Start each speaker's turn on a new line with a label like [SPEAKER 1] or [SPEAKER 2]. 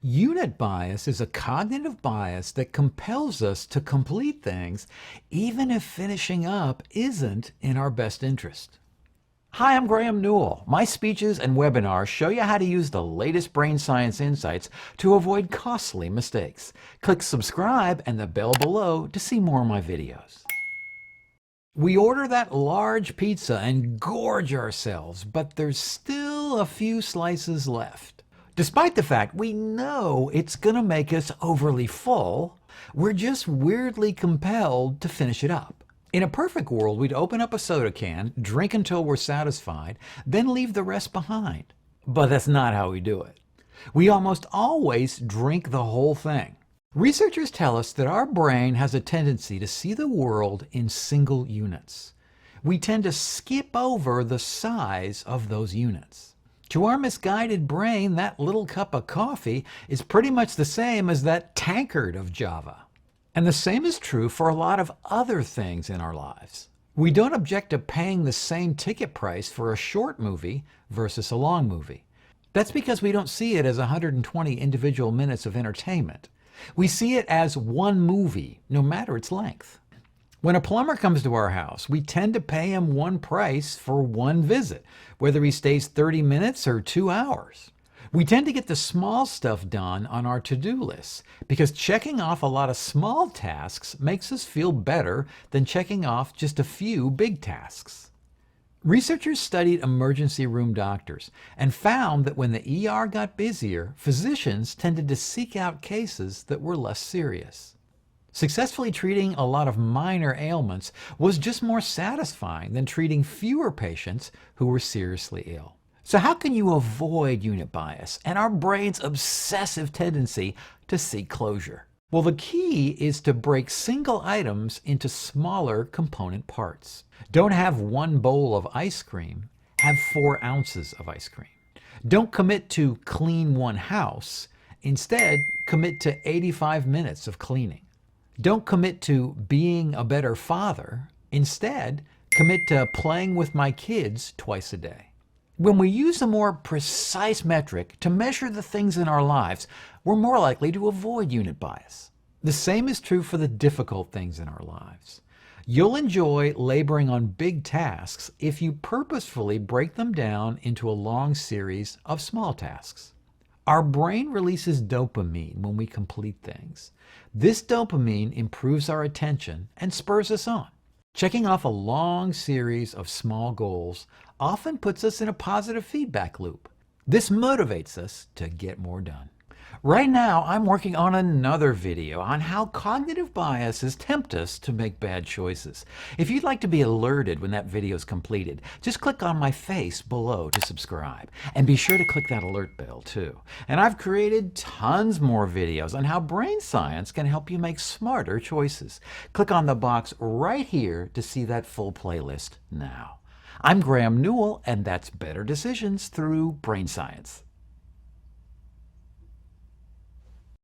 [SPEAKER 1] Unit bias is a cognitive bias that compels us to complete things even if finishing up isn't in our best interest. Hi, I'm Graeme Newell. My speeches and webinars show you how to use the latest brain science insights to avoid costly mistakes. Click subscribe and the bell below to see more of my videos. We order that large pizza and gorge ourselves, but there's still a few slices left. Despite the fact we know it's going to make us overly full, we're just weirdly compelled to finish it up. In a perfect world, we'd open up a soda can, drink until we're satisfied, then leave the rest behind. But that's not how we do it. We almost always drink the whole thing. Researchers tell us that our brain has a tendency to see the world in single units. We tend to skip over the size of those units. To our misguided brain, that little cup of coffee is pretty much the same as that tankard of Java. And the same is true for a lot of other things in our lives. We don't object to paying the same ticket price for a short movie versus a long movie. That's because we don't see it as 120 individual minutes of entertainment. We see it as one movie, no matter its length. When a plumber comes to our house, we tend to pay him one price for one visit, whether he stays 30 minutes or 2 hours. We tend to get the small stuff done on our to-do lists because checking off a lot of small tasks makes us feel better than checking off just a few big tasks. Researchers studied emergency room doctors and found that when the ER got busier, physicians tended to seek out cases that were less serious. Successfully treating a lot of minor ailments was just more satisfying than treating fewer patients who were seriously ill. So how can you avoid unit bias and our brain's obsessive tendency to seek closure? Well, the key is to break single items into smaller component parts. Don't have one bowl of ice cream, have 4 ounces of ice cream. Don't commit to clean one house. Instead, commit to 85 minutes of cleaning. Don't commit to being a better father. Instead, commit to playing with my kids twice a day. When we use a more precise metric to measure the things in our lives, we're more likely to avoid unit bias. The same is true for the difficult things in our lives. You'll enjoy laboring on big tasks if you purposefully break them down into a long series of small tasks. Our brain releases dopamine when we complete things. This dopamine improves our attention and spurs us on. Checking off a long series of small goals often puts us in a positive feedback loop. This motivates us to get more done. Right now, I'm working on another video on how cognitive biases tempt us to make bad choices. If you'd like to be alerted when that video is completed, just click on my face below to subscribe. And be sure to click that alert bell too. And I've created tons more videos on how brain science can help you make smarter choices. Click on the box right here to see that full playlist now. I'm Graeme Newell, and that's Better Decisions Through Brain Science.